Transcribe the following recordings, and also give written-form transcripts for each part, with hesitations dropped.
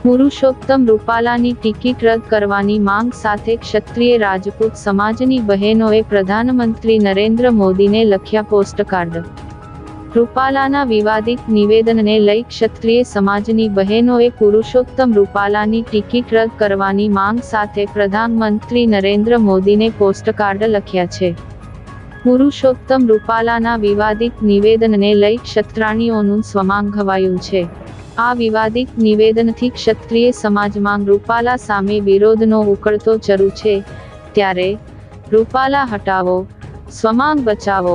Purushottam રૂપાલાની ticket રદ કરવાની માંગ સાથે ક્ષત્રિય રાજપૂત સમાજની બહેનોએ પ્રધાનમંત્રી નરેન્દ્ર મોદીને લખ્યા પોસ્ટકાર્ડ। રૂપાલાના વિવાદિત નિવેદનને લઈ ક્ષત્રિય સમાજની બહેનોએ પુરુષોત્તમ રૂપાલાની ટિકિટ રદ કરવાની માંગ સાથે પ્રધાનમંત્રી નરેન્દ્ર મોદીને પોસ્ટકાર્ડ લખ્યા છે। પુરુષોત્તમ રૂપાલાના વિવાદિત નિવેદનને લઈ ક્ષત્રાણીઓનું સ્વમાન ઘવાયું છે। આ વિવાદિત નિવેદનથી ક્ષત્રિય સમાજમાં રૂપાલા સામે વિરોધનો ઉકળતો ચરુ છે। ત્યારે રૂપાલા હટાવો, સ્વમાંગ બચાવો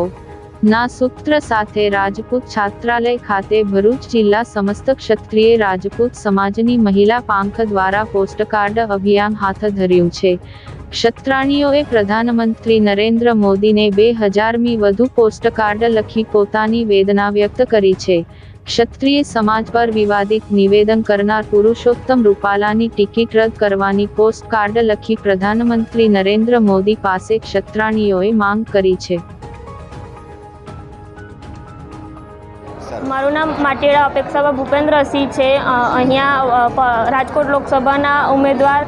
ના સૂત્ર સાથે રાજપૂત છાત્રાલય ખાતે ભરૂચ જિલ્લા સમસ્ત ક્ષત્રિય રાજપૂત સમાજની મહિલા પાંખ દ્વારા પોસ્ટકાર્ડ અભિયાન હાથ ધર્યું છે। ક્ષત્રાણીઓએ પ્રધાનમંત્રી નરેન્દ્ર મોદીને 2000મી વધુ પોસ્ટકાર્ડ લખી પોતાની વેદના વ્યક્ત કરી છે। ક્ષત્રિય સમાજ પર વિવાદિત નિવેદન કરનાર પુરુષોત્તમ રૂપાલાની ટિકિટ રદ કરવાની પોસ્ટકાર્ડ લખી પ્રધાનમંત્રી નરેન્દ્ર મોદી પાસે ક્ષત્રાણીઓએ માંગ કરી છે। મારું નામ માટેડા અપેક્ષાબા ભૂપેન્દ્રસિંહ છે। અહીંયા રાજકોટ લોકસભાના ઉમેદવાર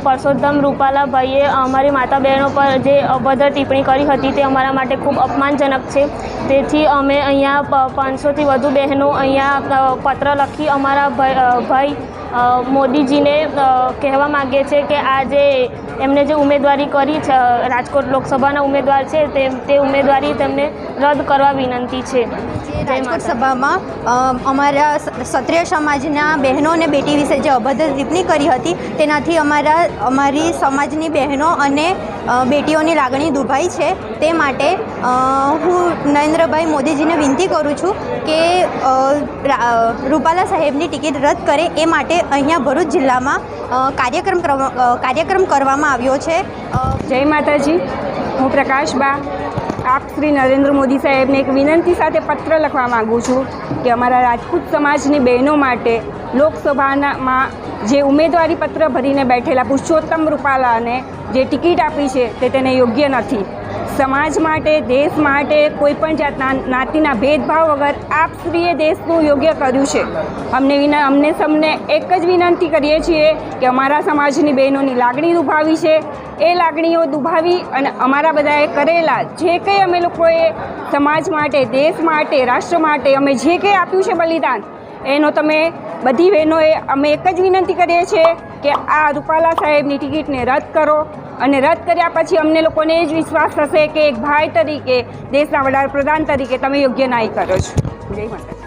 પરસોત્તમ રૂપાલાભાઈએ અમારી માતા બહેનો પર જે અભદ્ર ટિપ્પણી કરી હતી તે અમારા માટે ખૂબ અપમાનજનક છે। તેથી અમે અહીંયા 500થી વધુ બહેનો અહીંયા પત્ર લખી અમારા ભાઈ મોદીજીને કહેવા માગીએ છીએ કે આ જે એમને જે ઉમેદવારી કરી છે રાજકોટ લોકસભાના ઉમેદવાર છે તે ઉમેદવારી તેમને રદ કરવા વિનંતી છે। રાજકોટ સભામાં અમારા ક્ષત્રિય સમાજના બહેનો અને બેટી વિશે જે અભદ્ર ટિપ્પણી કરી હતી તેનાથી અમારી સમાજની બહેનો અને બેટીઓની લાગણી દુભાઈ છે। તે માટે હું નરેન્દ્રભાઈ મોદીજીને વિનંતી કરું છું કે રૂપાલા સાહેબની ટિકિટ રદ કરે એ માટે અહીંયા ભરૂચ જિલ્લામાં કાર્યક્રમ કરવામાં આવ્યો છે। જય માતાજી, હું પ્રકાશબા આપ શ્રી નરેન્દ્ર મોદી સાહેબને એક વિનંતી સાથે પત્ર લખવા માગું છું કે અમારા રાજપૂત સમાજની બહેનો માટે લોકસભામાં જે ઉમેદવારી પત્ર ભરીને બેઠેલા પુરુષોત્તમ રૂપાલાને જે ટિકિટ આપી છે તેને યોગ્ય નથી। સમાજ માટે, દેશ માટે કોઈપણ જાતના જ્ઞાતિના ભેદભાવ વગર આપશ્રીએ દેશનું યોગ્ય કર્યું છે। અમને સૌને એક જ વિનંતી કરીએ છીએ કે અમારા સમાજની બહેનોની લાગણી દુભાવી છે, એ લાગણીઓ દુભાવી અને અમારા બધાએ કરેલા જે કંઈ અમે લોકોએ સમાજ માટે, દેશ માટે, રાષ્ટ્ર માટે અમે જે કંઈ આપ્યું છે બલિદાન એનો તમે બધી બહેનોએ અમે એક જ વિનંતી કરીએ છીએ કે આ રૂપાલા સાહેબની ટિકિટને રદ કરો અને રદ કર્યા પછી અમને લોકોને જ વિશ્વાસ થશે કે એક ભાઈ તરીકે, દેશના વડાપ્રધાન તરીકે તમે યોગ્ય ન્યાય કરો છો। જય માતા।